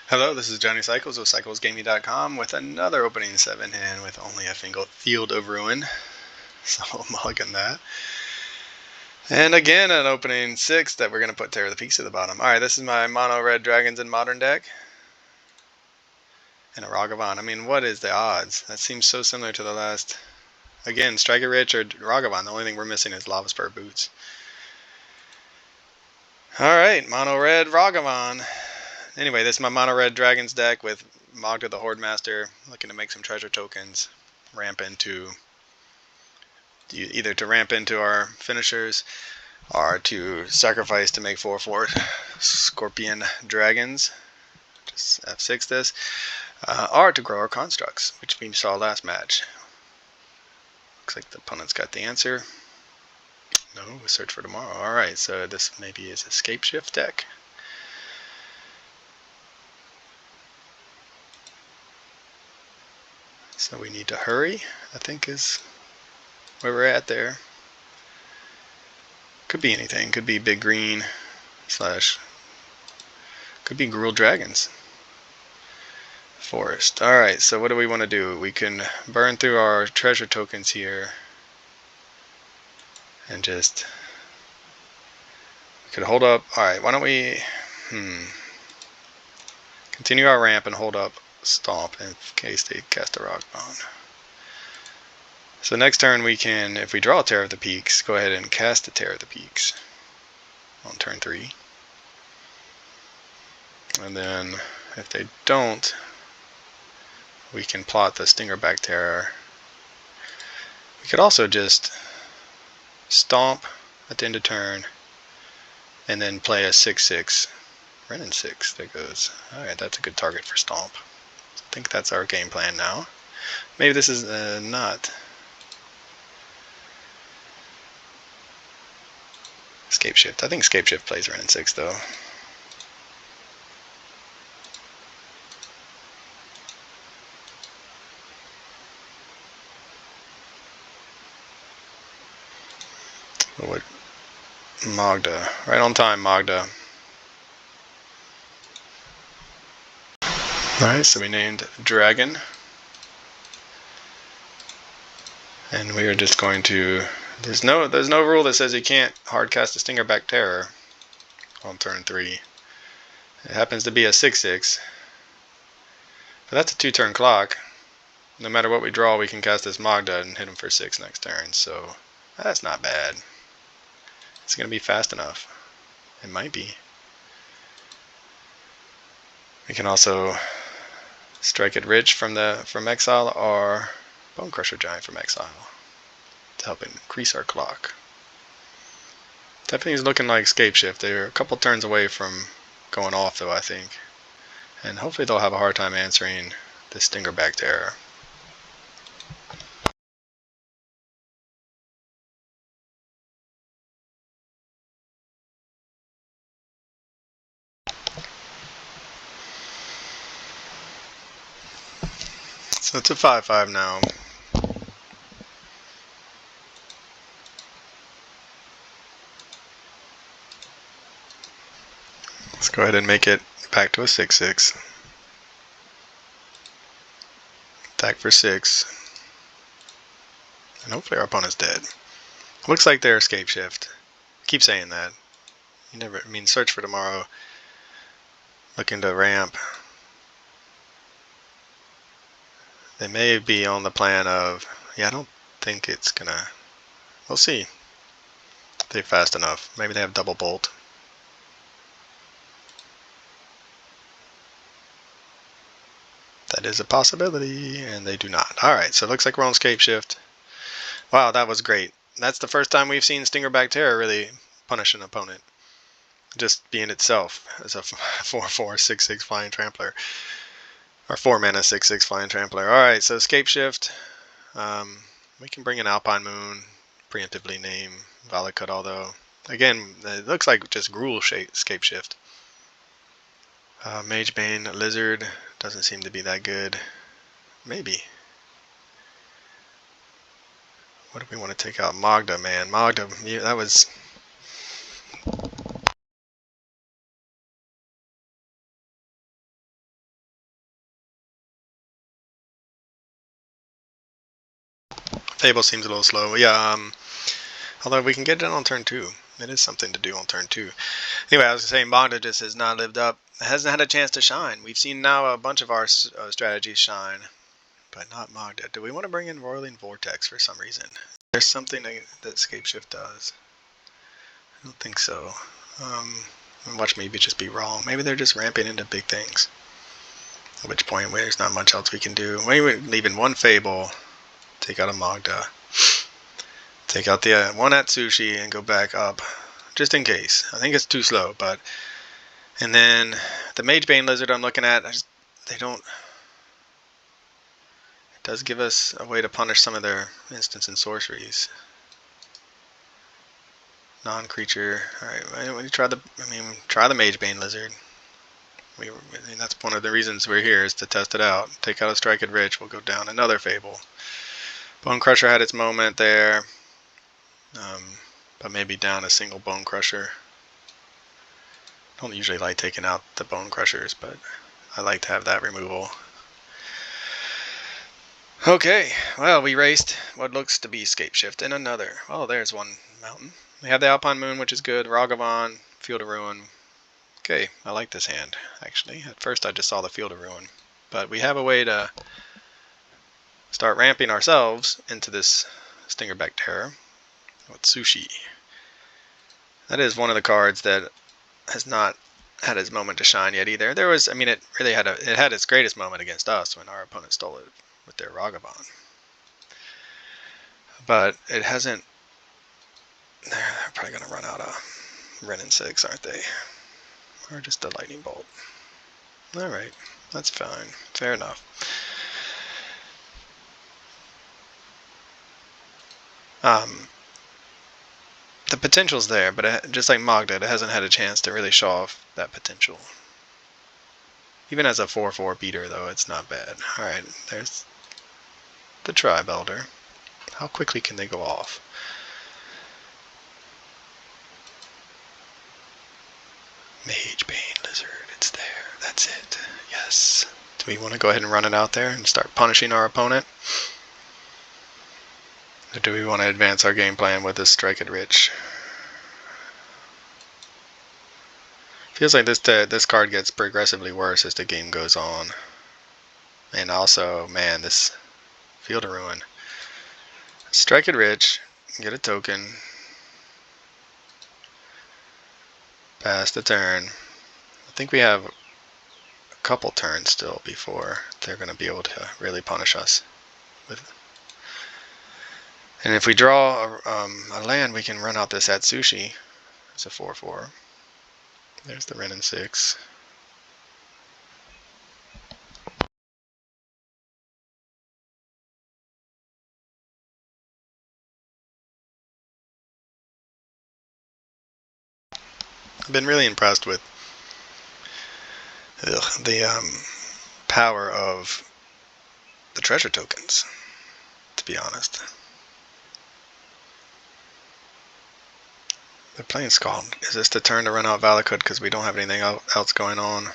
Hello, this is Johnny Cycles of CyclesGaming.com with another opening 7 hand with only a single Field of Ruin. So we'll mulligan that. And again, an opening 6 that we're going to put Terror of the Peaks at the bottom. Alright, this is my mono red dragons in modern deck. And a Ragavan. I mean, what is the odds? That seems so similar to the last. Again, Striker Rich or Ragavan. The only thing we're missing is Lava Spur Boots. Alright, mono red Ragavan. Anyway, this is my mono red dragons deck with Magda the Hoardmaster, looking to make some treasure tokens, ramp into either to ramp into our finishers or to sacrifice to make 4/4 Scorpion Dragons, just F6 this, or to grow our constructs, which we saw last match. Looks like the opponent's got the answer. No, we'll search for tomorrow. Alright, so this maybe is a Scapeshift deck. So we need to hurry, I think is where we're at there. Could be anything. Could be big green slash. Could be Gruul Dragons. Forest. Alright, so what do we want to do? We can burn through our treasure tokens here. And just. We could hold up. Alright, why don't we. Continue our ramp and hold up Stomp in case they cast a Rock Bone. So next turn we can, if we draw Terror of the Peaks, go ahead and cast the Terror of the Peaks on turn 3. And then if they don't, we can plot the Stingerback Terror. We could also just Stomp at the end of turn and then play a 6/6. Renin 6, there goes. Alright, that's a good target for Stomp. I think that's our game plan now. Maybe this is not. Scapeshift. I think Scapeshift plays Renin 6 though. What? Magda. Right on time, Magda. Alright, so we named Dragon. And we are just going to. There's no rule that says you can't hard cast a Stingerback Terror on turn 3. It happens to be a 6/6. But that's a 2-turn clock. No matter what we draw, we can cast this Magda and hit him for 6 next turn. So that's not bad. It's going to be fast enough. It might be. We can also strike it rich from exile or Bone Crusher Giant from exile to help increase our clock. Definitely is looking like Scapeshift. They're a couple turns away from going off though, I think. And hopefully they'll have a hard time answering this Stingerback Terror. So it's a 5/5 now. Let's go ahead and make it back to a 6/6. Attack for 6. And hopefully our opponent's dead. Looks like they're Scapeshift. Keep saying that. You never, I mean, search for tomorrow. Looking to ramp. They may be on the plan of, yeah, I don't think it's gonna, we'll see. They're fast enough. Maybe they have double bolt. That is a possibility, and they do not. Alright, so it looks like we're on Scapeshift. Wow, that was great. That's the first time we've seen Stingerback Terror really punish an opponent. Just being itself as a 4/4 6/6 flying trampler. Or 4-mana 6/6 flying trampler. Alright, so Scapeshift. We can bring in Alpine Moon, preemptively name Valakut, although again, it looks like just Gruul Scapeshift. Magebane Lizard doesn't seem to be that good. Maybe. What do we want to take out? Magda, man. Magda, that was Fable seems a little slow. Yeah, although we can get it on turn 2. It is something to do on turn 2. Anyway, I was saying Magda just has not lived up. Hasn't had a chance to shine. We've seen now a bunch of our strategies shine, but not Magda. Do we want to bring in Roiling Vortex for some reason? There's something that Scapeshift does. I don't think so. Watch maybe just be wrong. Maybe they're just ramping into big things. At which point, there's not much else we can do. Maybe leaving one Fable, take out a Magda, take out the one at Sushi, and go back up, just in case. I think it's too slow, but and then the Magebane Lizard I'm looking at, they don't. It does give us a way to punish some of their instants and sorceries. Non-creature. All right, we try the. Try the Magebane Lizard. That's one of the reasons we're here, is to test it out. Take out a Strike It Rich, we'll go down another Fable. Bone Crusher had its moment there, but maybe down a single Bone Crusher. Don't usually like taking out the Bone Crushers, but I like to have that removal. Okay, well, we raced what looks to be Scapeshift and another. Oh, there's one mountain. We have the Alpine Moon, which is good. Ragavan, Field of Ruin. Okay, I like this hand, actually. At first I just saw the Field of Ruin. But we have a way to start ramping ourselves into this Stingerback Terror with Sushi. That is one of the cards that has not had its moment to shine yet either. There was, it really had it had its greatest moment against us when our opponent stole it with their Ragavan. But it hasn't. They're probably going to run out of Wrenn and 6, aren't they? Or just a Lightning Bolt. Alright, that's fine. Fair enough. The potential's there, but just like Magda, it hasn't had a chance to really show off that potential. Even as a 4/4 beater, though, it's not bad. Alright, there's the Tribe Elder. How quickly can they go off? Magebane Lizard, it's there. That's it. Yes. Do we want to go ahead and run it out there and start punishing our opponent? Or do we want to advance our game plan with this Strike It Rich? Feels like this card gets progressively worse as the game goes on. And also, man, this Field of Ruin. Strike It Rich, get a token. Pass the turn. I think we have a couple turns still before they're going to be able to really punish us. And if we draw a land, we can run out this Atsushi. It's a 4/4. There's the Wrenn and 6. I've been really impressed with the power of the treasure tokens, to be honest. They're playing Scald. Is this the turn to run out Valakut because we don't have anything else going on?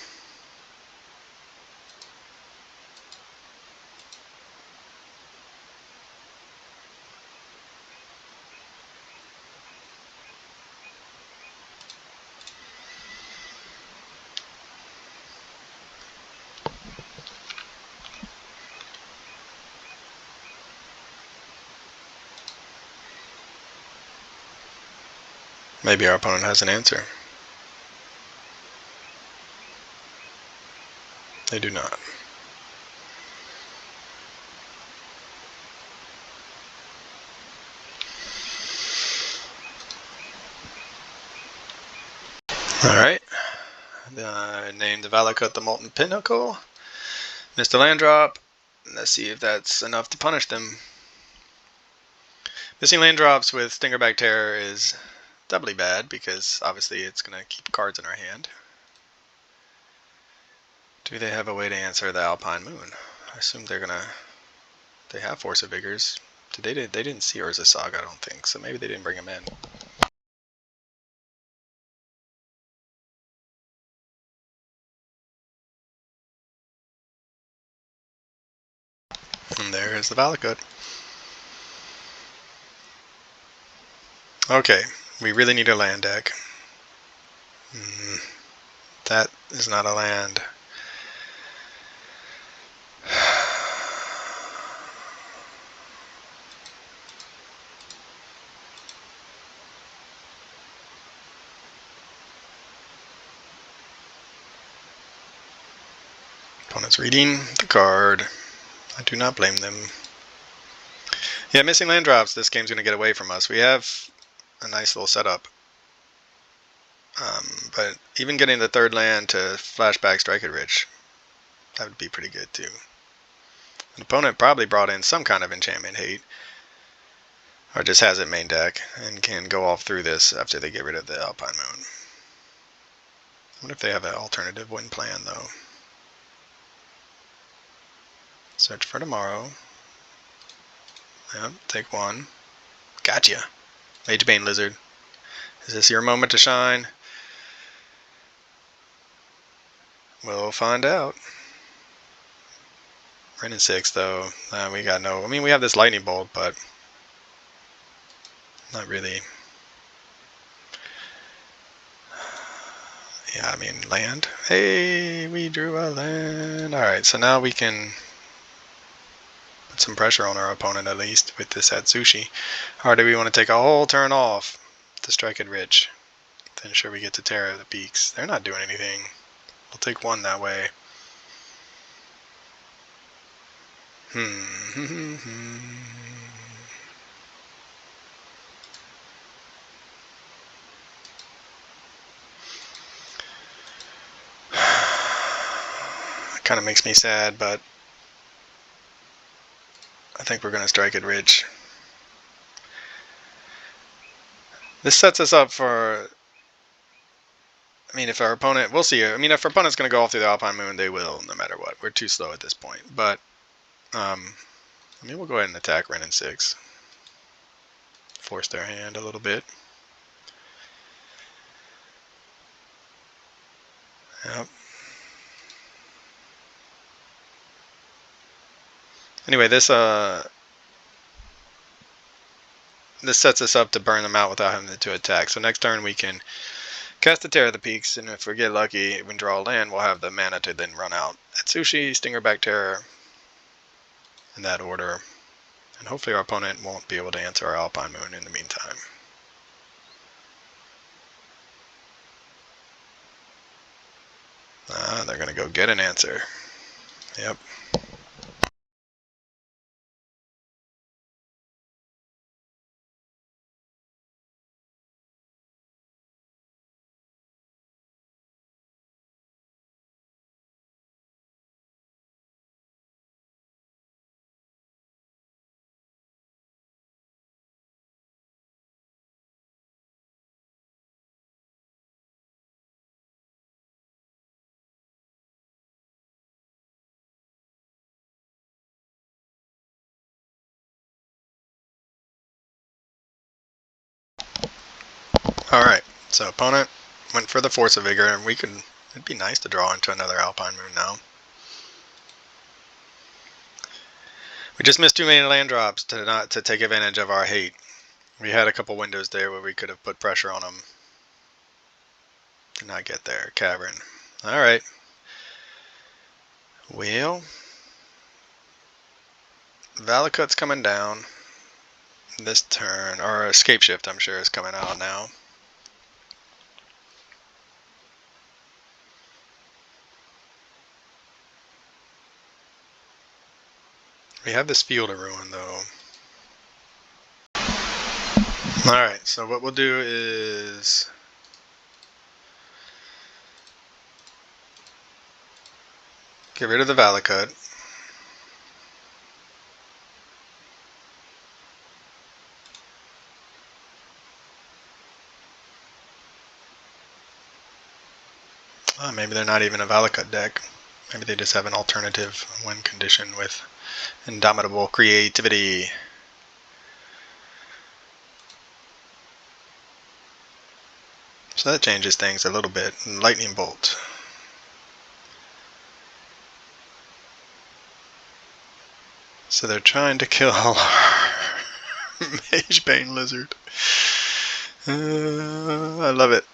Maybe our opponent has an answer. They do not. Alright. Named the Valakut the Molten Pinnacle. Missed a land drop. Let's see if that's enough to punish them. Missing land drops with Stingerback Terror is doubly bad because obviously it's going to keep cards in our hand. Do they have a way to answer the Alpine Moon? I assume they're going to. They have Force of Vigors. They didn't see Urza Saga, I don't think, so maybe they didn't bring them in. And there is the Valakut. Okay, we really need a land deck. That is not a land. Opponent's reading the card. I do not blame them. Yeah, missing land drops. This game's going to get away from us. We have a nice little setup. But even getting the third land to flashback Strike It Rich, that would be pretty good too. An opponent probably brought in some kind of enchantment hate. Or just has it main deck and can go off through this after they get rid of the Alpine Moon. I wonder if they have an alternative win plan though. Search for tomorrow. Yep, take one. Gotcha. Magebane Lizard. Is this your moment to shine? We'll find out. Ren in 6 though. We got no. I mean, we have this lightning bolt, but not really. Yeah, I mean, land. Hey, we drew a land. Alright, so now we can put some pressure on our opponent at least with this Atsushi. Or do we want to take a whole turn off to Strike It Rich? To ensure we get to Terra the Peaks. They're not doing anything. We'll take one that way. Kind of makes me sad, but I think we're going to Strike It Rich. This sets us up for, I mean, if our opponent, we'll see. I mean, if our opponent's going to go off through the Alpine Moon, they will, no matter what. We're too slow at this point. But, I mean, we'll go ahead and attack Ren in 6. Force their hand a little bit. Yep. Anyway, this sets us up to burn them out without having to attack. So next turn we can cast the Terra of the Peaks, and if we get lucky, when draw a land, we'll have the mana to then run out Atsushi, Stingerback Terror, in that order. And hopefully our opponent won't be able to answer our Alpine Moon in the meantime. They're going to go get an answer. Yep. Alright, so opponent went for the Force of Vigor, and it'd be nice to draw into another Alpine Moon now. We just missed too many land drops to take advantage of our hate. We had a couple windows there where we could have put pressure on them. Did not get there. Cavern. Alright. Well, Valakut's coming down this turn, or Scapeshift I'm sure is coming out now. We have this Field of Ruin though. Alright, so what we'll do is get rid of the Valakut. Maybe they're not even a Valakut deck. Maybe they just have an alternative win condition with indomitable creativity. So that changes things a little bit. Lightning Bolt. So they're trying to kill our Magebane Lizard. I love it.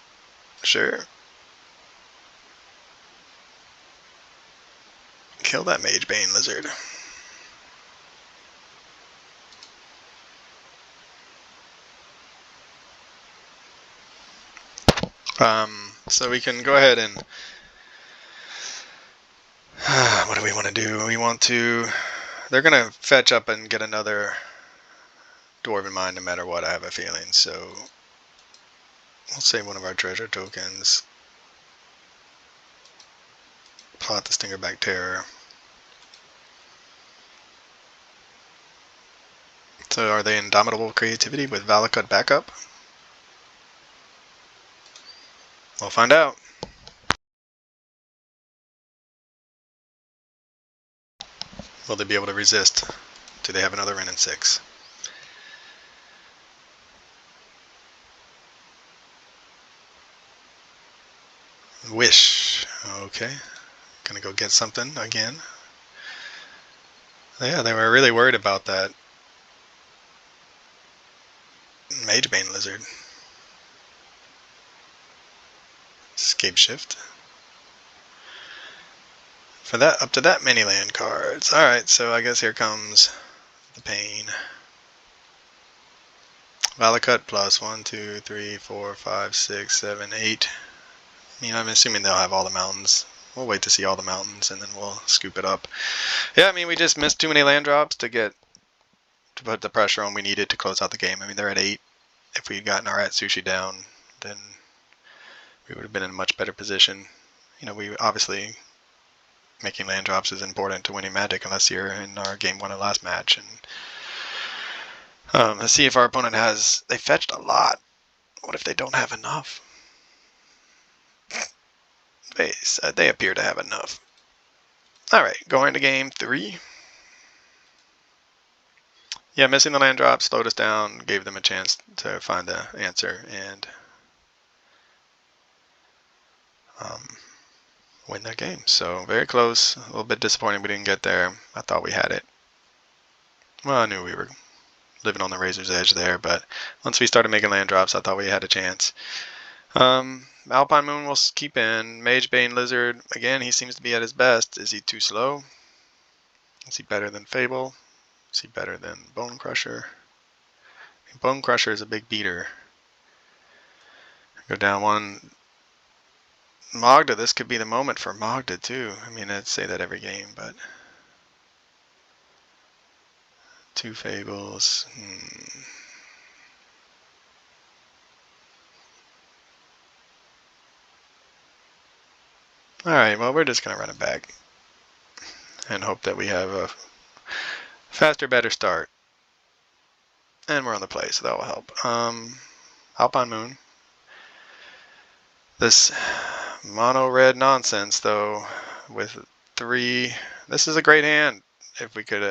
Sure. Kill that Magebane lizard. So we can go ahead and what do we want to do? We want to. They're gonna fetch up and get another Dwarven Mine no matter what. I have a feeling. So we'll save one of our treasure tokens. Plot the Stingerback Terror. So are they Indomitable Creativity with Valakut backup? We'll find out. Will they be able to resist? Do they have another Wrenn and 6? Wish. Okay. Gonna go get something again. Yeah, they were really worried about that Magebane lizard. Scapeshift. For that, up to that many land cards. Alright, so I guess here comes the pain. Valakut plus 1, 2, 3, 4, 5, 6, 7, 8. I mean, I'm assuming they'll have all the mountains. We'll wait to see all the mountains and then we'll scoop it up. Yeah, I mean, we just missed too many land drops to put the pressure on we needed to close out the game. I mean, they're at 8. If we had gotten our Atsushi down, then we would have been in a much better position. You know, we obviously making land drops is important to winning Magic unless you're in our game 1 of last match. And let's see if our opponent has. They fetched a lot. What if they don't have enough? They appear to have enough. All right, going to game 3. Yeah, missing the land drop slowed us down, gave them a chance to find the answer and win that game. So very close. A little bit disappointing we didn't get there. I thought we had it. Well, I knew we were living on the razor's edge there, but once we started making land drops, I thought we had a chance. Alpine Moon will keep in. Magebane Lizard, again, he seems to be at his best. Is he too slow? Is he better than Fable? Is he better than Bone Crusher? Bone Crusher is a big beater. Go down one. Magda, this could be the moment for Magda too. I mean, I'd say that every game, but 2 Fables. Alright, well, we're just going to run it back and hope that we have a faster, better start. And we're on the play, so that will help. Alpine Moon. This mono red nonsense, though, with 3. This is a great hand if we could,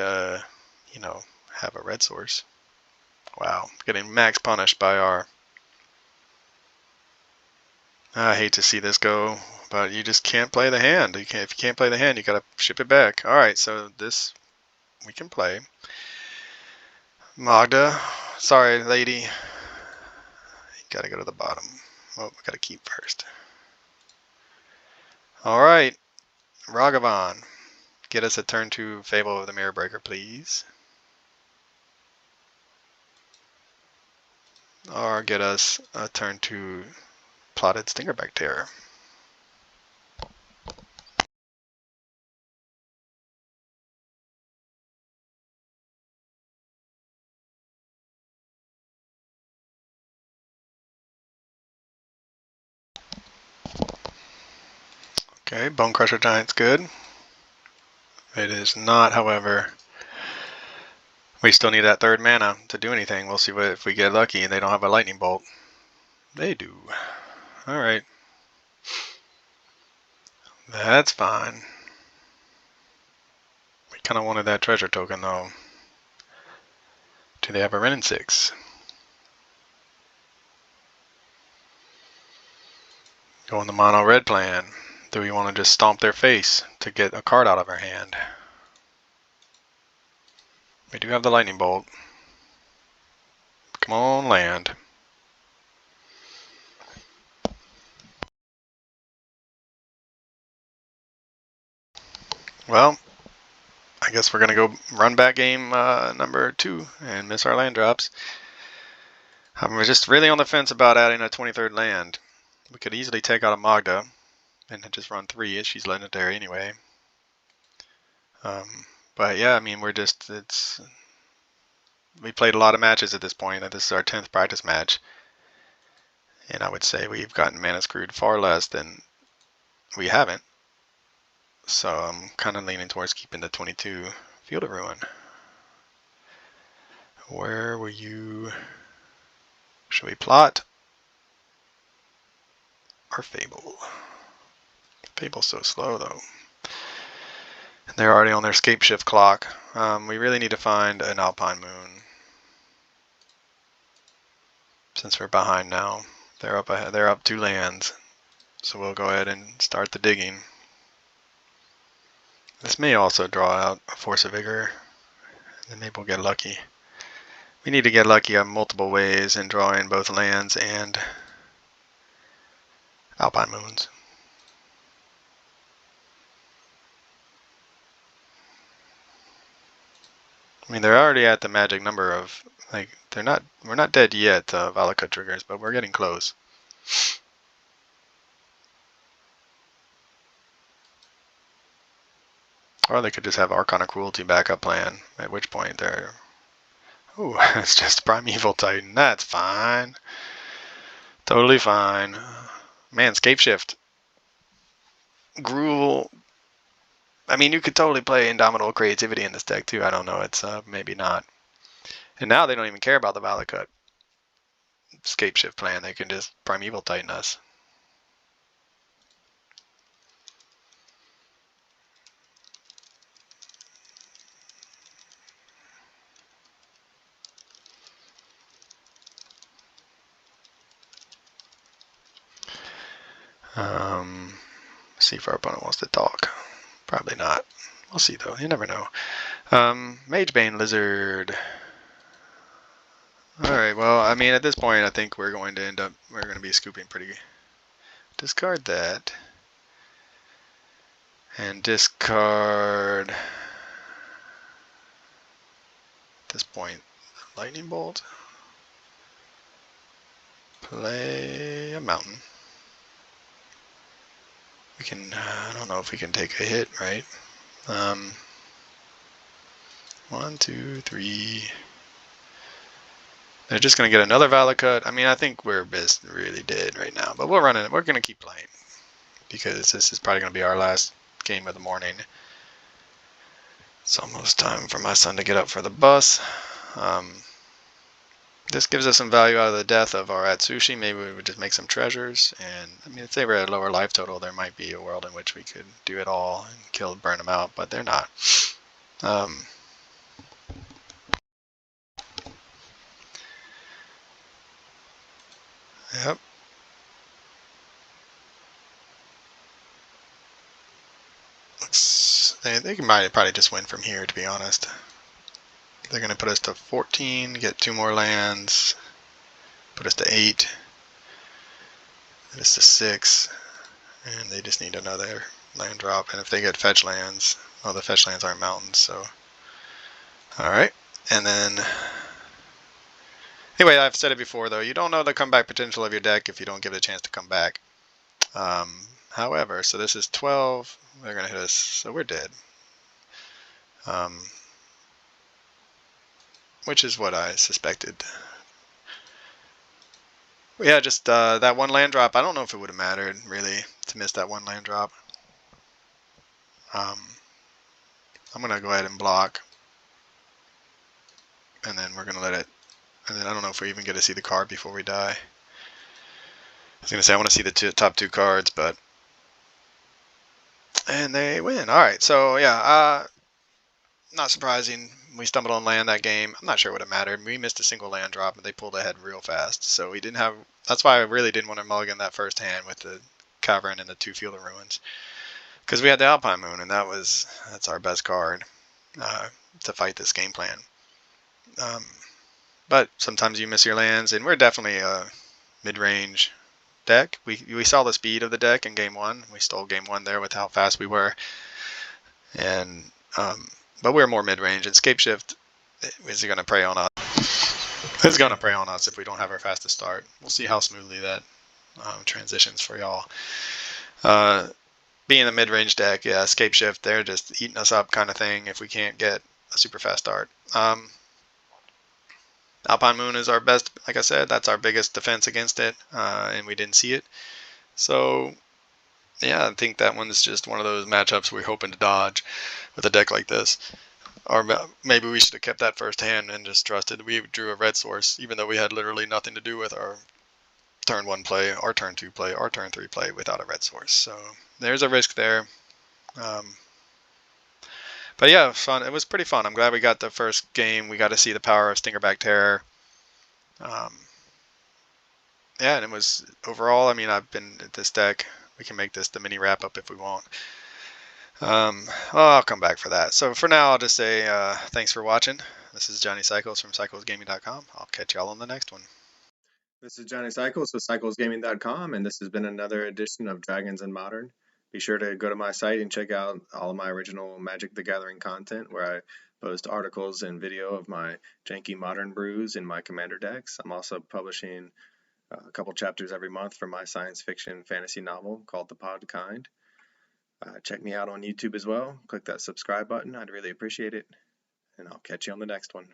you know, have a red source. Wow, getting max punished by our. I hate to see this go, but you just can't play the hand. If you can't play the hand, you gotta ship it back. All right, so this we can play. Magda, sorry, lady. You gotta go to the bottom. Oh, we gotta keep first. All right, Ragavan, get us a turn 2 Fable of the Mirror Breaker, please. Or get us a turn 2 Plotted Stingerback Terror. Okay, Bone Crusher Giant's good. It is not, however. We still need that 3rd mana to do anything. We'll see if we get lucky and they don't have a lightning bolt. They do. Alright. That's fine. We kind of wanted that treasure token though. Do they have a Wrenn and 6? Go on the mono red plan. Do we want to just stomp their face to get a card out of our hand? We do have the lightning bolt. Come on, land. Well, I guess we're going to go run back game number 2 and miss our land drops. We're just really on the fence about adding a 23rd land. We could easily take out a Magda and just run 3 as she's legendary anyway. But yeah, I mean, we played a lot of matches at this point. This is our 10th practice match. And I would say we've gotten mana screwed far less than we haven't. So I'm kind of leaning towards keeping the 22 Field of Ruin. Where were you? Should we plot or Fable? Fable's so slow though. They're already on their Scapeshift clock. We really need to find an Alpine Moon. Since we're behind now. They're up ahead. They're up 2 lands. So we'll go ahead and start the digging. This may also draw out a Force of Vigor. And maybe we'll get lucky. We need to get lucky on multiple ways and draw in both lands and Alpine Moons. I mean, they're already at the magic number of, like, we're not dead yet, Valakut triggers, but we're getting close. Or they could just have Arcana Cruelty backup plan, at which point they're... Ooh, it's just Primeval Titan. That's fine. Totally fine. Man, Scapeshift. Gruel. I mean, you could totally play Indomitable Creativity in this deck, too. I don't know. It's maybe not. And now they don't even care about the Valakut Scapeshift plan. They can just Primeval Titan us. See if our opponent wants to talk. Probably not. We'll see though. You never know. Magebane Lizard. Alright, well, I mean, at this point, I think we're going to be scooping pretty good. Discard that. And discard, at this point, Lightning Bolt. Play a Mountain. We can, I don't know if we can take a hit, right? 1, 2, 3. They're just going to get another Valakut. I mean, I think we're really dead right now, but we'll run it. We're going to keep playing because this is probably going to be our last game of the morning. It's almost time for my son to get up for the bus. This gives us some value out of the death of our Atsushi. Maybe we would just make some treasures. And I mean, if they were at a lower life total, there might be a world in which we could do it all and burn them out, but they're not. Yep. They might probably just win from here, to be honest. They're going to put us to 14, get 2 more lands, put us to 8, put us to 6, and they just need another land drop. And if they get fetch lands, well, the fetch lands aren't mountains, so. Alright, and then, anyway, I've said it before though, you don't know the comeback potential of your deck if you don't give it a chance to come back. However, so this is 12, they're going to hit us, so we're dead. Which is what I suspected. Yeah, just that 1 land drop, I don't know if it would have mattered, really, to miss that 1 land drop. I'm going to go ahead and block. And then we're going to let it, and then I don't know if we even get to see the card before we die. I was going to say I want to see the top 2 cards, but... And they win. Alright, so yeah, not surprising. We stumbled on land that game. I'm not sure what it mattered. We missed a single land drop, and they pulled ahead real fast. So we didn't have... That's why I really didn't want to mulligan that first hand with the Cavern and the 2 Field of Ruins. Because we had the Alpine Moon, and that's our best card to fight this game plan. But sometimes you miss your lands, and we're definitely a mid-range deck. We saw the speed of the deck in game 1. We stole game 1 there with how fast we were. and but we're more mid-range, and Scapeshift is going to prey on us. It's going to prey on us if we don't have our fastest start. We'll see how smoothly that transitions for y'all. Being the mid-range deck, yeah, Scapeshift, they're just eating us up kind of thing if we can't get a super fast start. Alpine Moon is our best, like I said, that's our biggest defense against it, and we didn't see it. So, yeah, I think that one's just one of those matchups we're hoping to dodge with a deck like this. Or maybe we should have kept that first hand and just trusted we drew a red source, even though we had literally nothing to do with our turn 1 play, our turn 2 play, our turn 3 play without a red source. So there's a risk there. But yeah, fun. It was pretty fun. I'm glad we got the first game. We got to see the power of Stingerback Terror. Yeah, and it was overall, I mean, I've been at this deck. We can make this the mini wrap up if we want. Well, I'll come back for that. So for now, I'll just say thanks for watching. This is Johnny Cycles from CyclesGaming.com. I'll catch y'all on the next one. This is Johnny Cycles with CyclesGaming.com, and this has been another edition of Dragons in Modern. Be sure to go to my site and check out all of my original Magic the Gathering content, where I post articles and video of my janky modern brews in my commander decks. I'm also publishing a couple chapters every month for my science fiction fantasy novel called The Pod Kind. Check me out on YouTube as well. Click that subscribe button. I'd really appreciate it, and I'll catch you on the next one.